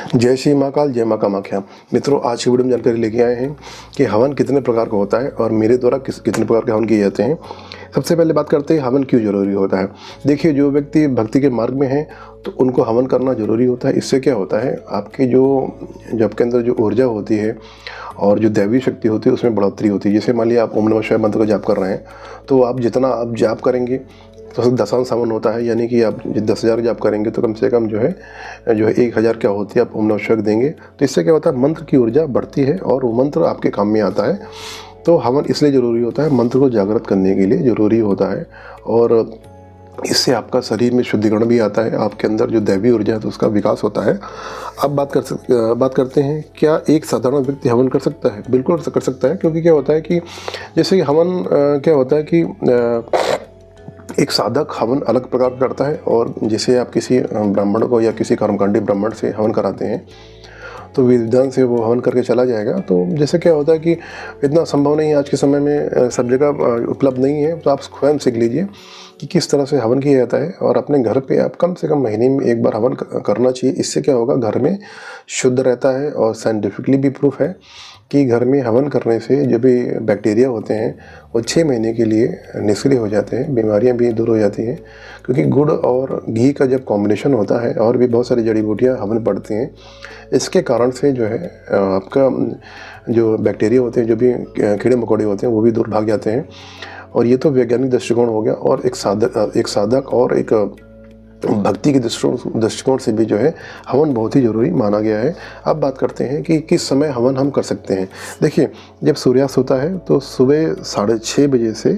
जय श्री महाकाल, जय माँ कामाख्या। मित्रों, आज की वीडियो में जानकारी लेके आए हैं कि हवन कितने प्रकार का होता है और मेरे द्वारा कितने प्रकार के हवन किए जाते हैं। सबसे पहले बात करते हैं हवन क्यों जरूरी होता है। देखिए, जो व्यक्ति भक्ति के मार्ग में है तो उनको हवन करना जरूरी होता है। इससे क्या होता है, आपके जो आपके अंदर जो ऊर्जा होती है और जो दैवी शक्ति होती है उसमें बढ़ोतरी होती है। जैसे मान लिया आप ओम नमः शिवाय मंत्र का जाप कर रहे हैं, तो आप जितना आप जाप करेंगे तो 10 हवन होता है, यानी कि आप 10,000 जाप करेंगे तो कम से कम जो है 1,000 क्या होती है आप ओम नमः शिवाय देंगे। तो इससे क्या होता है, मंत्र की ऊर्जा बढ़ती है और वो मंत्र आपके काम में आता है। तो हवन इसलिए ज़रूरी होता है, मंत्र को जागृत करने के लिए ज़रूरी होता है और इससे आपका शरीर में शुद्धिकरण भी आता है, आपके अंदर जो दैवी ऊर्जा है तो उसका विकास होता है। अब बात करते हैं, क्या एक साधारण व्यक्ति हवन कर सकता है? बिल्कुल कर सकता है, क्योंकि क्या होता है कि जैसे कि हवन क्या होता है कि एक साधक हवन अलग प्रकार का करता है और जैसे आप किसी ब्राह्मण को या किसी कर्मकांडी ब्राह्मण से हवन कराते हैं तो विधान से वो हवन करके चला जाएगा। तो जैसे क्या होता है कि इतना संभव नहीं है, आज के समय में सब जगह उपलब्ध नहीं है, तो आप स्वयं सीख लीजिए कि किस तरह से हवन किया जाता है और अपने घर पे आप कम से कम महीने में एक बार हवन करना चाहिए। इससे क्या होगा, घर में शुद्ध रहता है और साइंटिफिकली भी प्रूफ है कि घर में हवन करने से जो भी बैक्टीरिया होते हैं वो 6 महीने के लिए निष्क्रिय हो जाते हैं, बीमारियां भी दूर हो जाती हैं। क्योंकि गुड़ और घी का जब कॉम्बिनेशन होता है और भी बहुत सारी जड़ी बूटियाँ हवन पड़ती हैं, इसके कारण से जो है आपका जो बैक्टीरिया होते हैं, जो भी कीड़े मकोड़े होते हैं वो भी दूर भाग जाते हैं। और ये तो वैज्ञानिक दृष्टिकोण हो गया, और एक साधक और एक भक्ति के दृष्टिकोण से भी जो है हवन बहुत ही ज़रूरी माना गया है। अब बात करते हैं कि किस समय हवन हम कर सकते हैं। देखिए, जब सूर्यास्त होता है तो सुबह 6:30 बजे से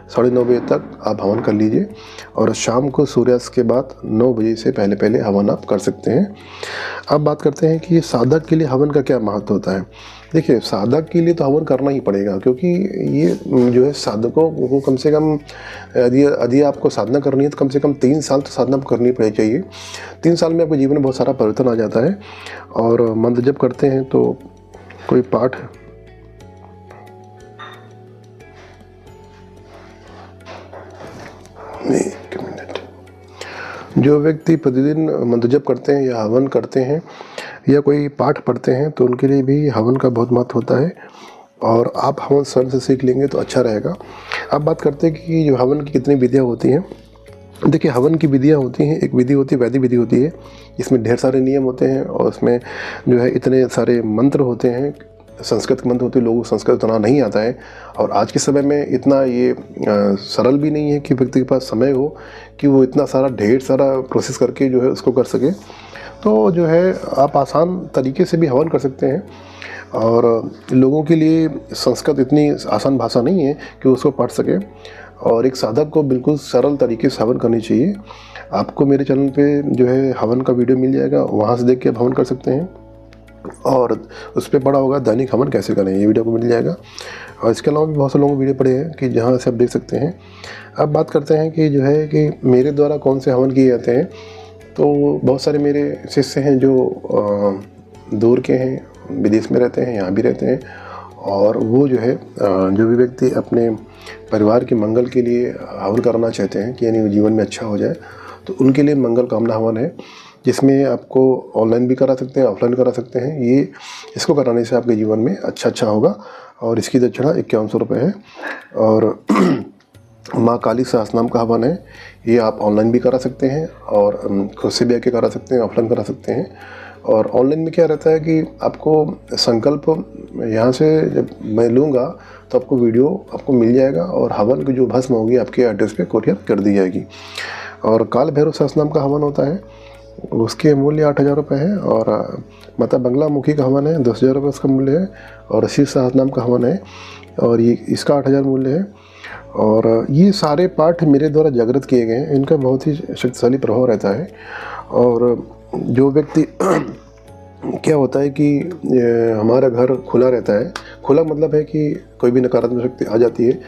9:30 बजे तक आप हवन कर लीजिए और शाम को सूर्यास्त के बाद 9 बजे से पहले हवन आप कर सकते हैं। अब बात करते हैं कि साधक के लिए हवन का क्या महत्व होता है। देखिए, साधक के लिए तो हवन करना ही पड़ेगा, क्योंकि ये जो है साधकों को कम से कम यदि आपको साधना करनी है तो कम से कम 3 साल तो साधना करनी पड़नी चाहिए। 3 साल में आपके जीवन में बहुत सारा परिवर्तन आ जाता है। और मंत्र जब करते हैं तो कोई पाठ जो व्यक्ति प्रतिदिन मंत्र जप करते हैं या हवन करते हैं या कोई पाठ पढ़ते हैं तो उनके लिए भी हवन का बहुत महत्व होता है और आप हवन स्वयं से सीख लेंगे तो अच्छा रहेगा। अब बात करते हैं कि जो हवन की कितनी विधियाँ होती हैं। देखिए, हवन की विधियाँ होती हैं, एक विधि होती है वैदिक विधि होती है, इसमें ढेर सारे नियम होते हैं और उसमें जो है इतने सारे मंत्र होते हैं, संस्कृत मंत्र होते हैं, लोगों को संस्कृत उतना नहीं आता है और आज के समय में इतना ये सरल भी नहीं है कि व्यक्ति के पास समय हो कि वो इतना सारा ढेर सारा प्रोसेस करके जो है उसको कर सके। तो जो है आप आसान तरीके से भी हवन कर सकते हैं और लोगों के लिए संस्कृत इतनी आसान भाषा नहीं है कि उसको पढ़ सके और एक साधक को बिल्कुल सरल तरीके से हवन करनी चाहिए। आपको मेरे चैनल पे जो है हवन का वीडियो मिल जाएगा, वहाँ से देख के आप हवन कर सकते हैं और उस पर पढ़ा होगा दैनिक हवन कैसे करें, ये वीडियो को मिल जाएगा। और इसके अलावा भी बहुत से लोगों वीडियो पड़े हैं कि जहाँ से आप देख सकते हैं। अब बात करते हैं कि जो है कि मेरे द्वारा कौन से हवन किए जाते हैं। तो बहुत सारे मेरे शिष्य हैं जो दूर के हैं, विदेश में रहते हैं, यहाँ भी रहते हैं, और वो जो है जो भी व्यक्ति अपने परिवार के मंगल के लिए हवन करना चाहते हैं कि यानी जीवन में अच्छा हो जाए, तो उनके लिए मंगल कामना हवन है, जिसमें आपको ऑनलाइन भी करा सकते हैं, ऑफलाइन करा सकते हैं। इसको कराने से आपके जीवन में अच्छा होगा और इसकी दक्षिणा 5100 रुपये है। और माँ काली सहस्त्रनाम का हवन है, ये आप ऑनलाइन भी करा सकते हैं और खुद से भी आके करा सकते हैं, ऑफलाइन करा सकते हैं। और ऑनलाइन में क्या रहता है कि आपको संकल्प यहाँ से जब मैं लूँगा तो आपको वीडियो आपको मिल जाएगा और हवन की जो भस्म होगी आपके एड्रेस पे कोरियर कर दी जाएगी। और काल भैरव सहस्त्रनाम का हवन होता है, उसके मूल्य 8,000 रुपये है। और माता बंगला मुखी का हवन है, 10,000 रुपये उसका मूल्य है। और शिव सहस्त्रनाम का हवन है और ये इसका 8,000 मूल्य है। और ये सारे पाठ मेरे द्वारा जागृत किए गए हैं, इनका बहुत ही शक्तिशाली प्रभाव रहता है। और जो व्यक्ति क्या होता है कि हमारा घर खुला रहता है, खुला मतलब है कि कोई भी नकारात्मक शक्ति आ जाती है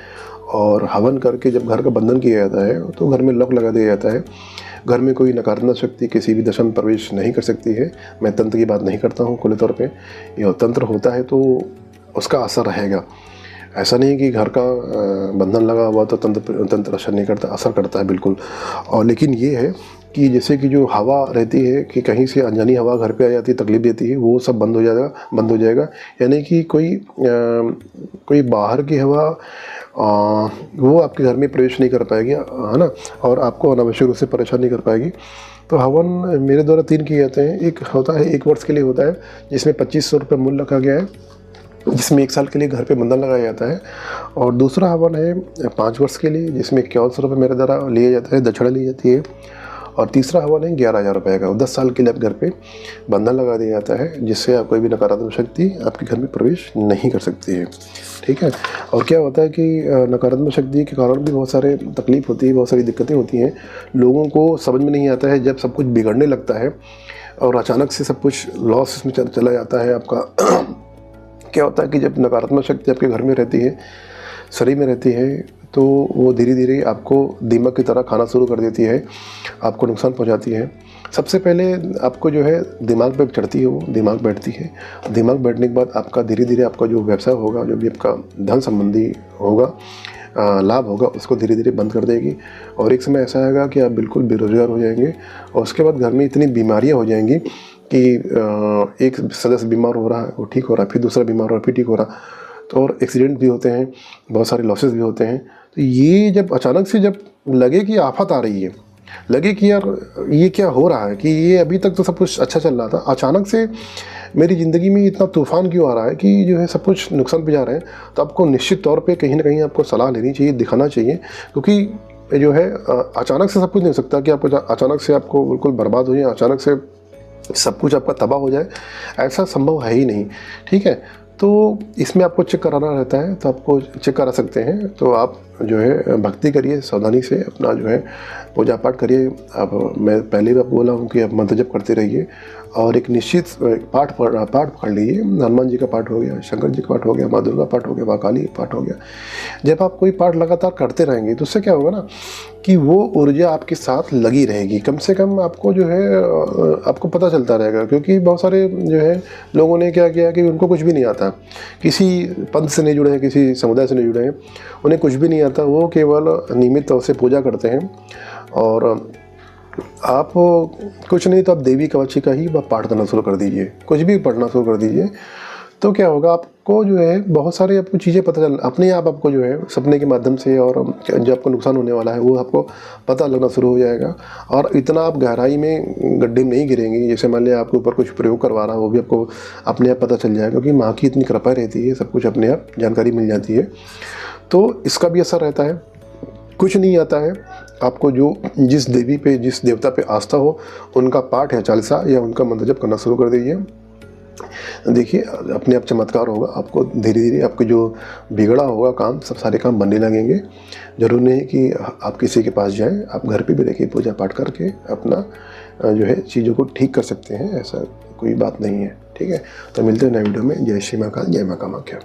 और हवन करके जब घर का बंधन किया जाता है तो घर में लॉक लगा दिया जाता है। घर में कोई नकारात्मक शक्ति किसी भी दशा में प्रवेश नहीं कर सकती है। मैं तंत्र की बात नहीं करता हूँ खुले तौर पे, ये तंत्र होता है तो उसका असर रहेगा। ऐसा नहीं कि घर का बंधन लगा हुआ तो तंत्र असर नहीं करता, असर करता है बिल्कुल। और लेकिन ये है कि जैसे कि जो हवा रहती है कि कहीं से अनजानी हवा घर पे आ जाती है, तकलीफ देती है, वो सब बंद हो जाएगा। यानी कि कोई बाहर की हवा वो आपके घर में प्रवेश नहीं कर पाएगी, है ना, और आपको अनावश्यक रूप से परेशान नहीं कर पाएगी। तो हवन मेरे द्वारा 3 किए जाते हैं। एक होता है 1 वर्ष के लिए होता है, जिसमें 2500 रुपये मूल्य रखा गया है, जिसमें 1 साल के लिए घर पे बंधन लगाया जाता है। और दूसरा हवन है 5 वर्ष के लिए, जिसमें 5100 रुपये मेरे द्वारा लिया जाता है, दक्षिणा ली जाती है। और तीसरा हवन है 11,000 रुपये का, 10 साल के लिए आप घर पे बंधन लगा दिया जाता है, जिससे आप कोई भी नकारात्मक शक्ति आपके घर में प्रवेश नहीं कर सकती है। ठीक है। और क्या होता है कि नकारात्मक शक्ति के कारण भी बहुत सारे तकलीफ होती है, बहुत सारी दिक्कतें होती हैं। लोगों को समझ में नहीं आता है जब सब कुछ बिगड़ने लगता है और अचानक से सब कुछ लॉस इसमें चला जाता है आपका। क्या होता है कि जब नकारात्मक शक्ति आपके घर में रहती है, शरीर में रहती है, तो वो धीरे धीरे आपको दीमक की तरह खाना शुरू कर देती है, आपको नुकसान पहुंचाती है। सबसे पहले आपको जो है दिमाग पे चढ़ती है, वो दिमाग बैठती है। दिमाग बैठने के बाद आपका धीरे धीरे आपका जो व्यवसाय होगा, जो भी आपका धन संबंधी होगा, लाभ होगा, उसको धीरे धीरे बंद कर देगी। और एक समय ऐसा आएगा कि आप बिल्कुल बेरोजगार हो जाएंगे। और उसके बाद घर में इतनी बीमारियाँ हो जाएंगी कि एक सदस्य बीमार हो रहा है, वो ठीक हो रहा है, फिर दूसरा बीमार हो रहा है, फिर ठीक हो रहा। तो और एक्सीडेंट भी होते हैं, बहुत सारे लॉसेस भी होते हैं। तो ये जब अचानक से जब लगे कि आफत आ रही है, लगे कि यार ये क्या हो रहा है, कि ये अभी तक तो सब कुछ अच्छा चल रहा था, अचानक से मेरी ज़िंदगी में इतना तूफ़ान क्यों आ रहा है कि जो है सब कुछ नुकसान पे जा रहे हैं, तो आपको निश्चित तौर पे कहीं ना कहीं आपको सलाह लेनी चाहिए, दिखाना चाहिए। क्योंकि जो है अचानक से सब कुछ नहीं हो सकता कि आपको अचानक से आपको बिल्कुल बर्बाद हो जाए, अचानक से सब कुछ आपका तबाह हो जाए, ऐसा संभव है ही नहीं। ठीक है। तो इसमें आपको चेक कराना रहता है, तो आपको चेक करा सकते हैं। तो आप जो है भक्ति करिए, सावधानी से अपना जो है पूजा पाठ करिए। आप मैं पहले भी आपको बोला हूँ कि आप मंत्र जप करते रहिए और एक निश्चित पाठ पढ़ लीजिए। हनुमान जी का पाठ हो गया, शंकर जी का पाठ हो गया, माँ दुर्गा पाठ हो गया, माँ काली पाठ हो गया। जब आप कोई पाठ लगातार करते रहेंगे तो उससे क्या होगा ना कि वो ऊर्जा आपके साथ लगी रहेगी। कम से कम आपको जो है आपको पता चलता रहेगा। क्योंकि बहुत सारे जो है लोगों ने क्या किया कि उनको कुछ भी नहीं आता, किसी पंथ से नहीं जुड़े हैं, किसी समुदाय से नहीं जुड़े हैं, उन्हें कुछ भी नहीं आता, वो केवल नियमित तौर से पूजा करते हैं। और आप कुछ नहीं तो आप देवी कवची का ही पाठ करना शुरू कर दीजिए, कुछ भी पढ़ना शुरू कर दीजिए। तो क्या होगा, आपको जो है बहुत सारी आपको चीज़ें पता चल, अपने आप आपको जो है सपने के माध्यम से और जो आपको नुकसान होने वाला है वो आपको पता लगना शुरू हो जाएगा। और इतना आप गहराई में गड्ढे में नहीं गिरेंगे। जैसे मान लिया आपके ऊपर कुछ प्रयोग करवा रहा है, वो भी आपको अपने आप पता चल जाएगा, क्योंकि माँ की इतनी कृपा रहती है, सब कुछ अपने आप जानकारी मिल जाती है। तो इसका भी असर रहता है। कुछ नहीं आता है आपको, जो जिस देवी पे जिस देवता पे आस्था हो उनका पाठ या चालीसा या उनका मंत्र जप करना शुरू कर दीजिए। देखिए अपने आप चमत्कार होगा। आपको धीरे धीरे आपके जो बिगड़ा होगा काम, सब सारे काम बनने लगेंगे। जरूरी नहीं कि आप किसी के पास जाएं, आप घर पे भी रहिए, पूजा पाठ करके अपना जो है चीज़ों को ठीक कर सकते हैं। ऐसा कोई बात नहीं है। ठीक है। तो मिलते हैं नए वीडियो में। जय श्री महाकाल, जय मां कामाख्या।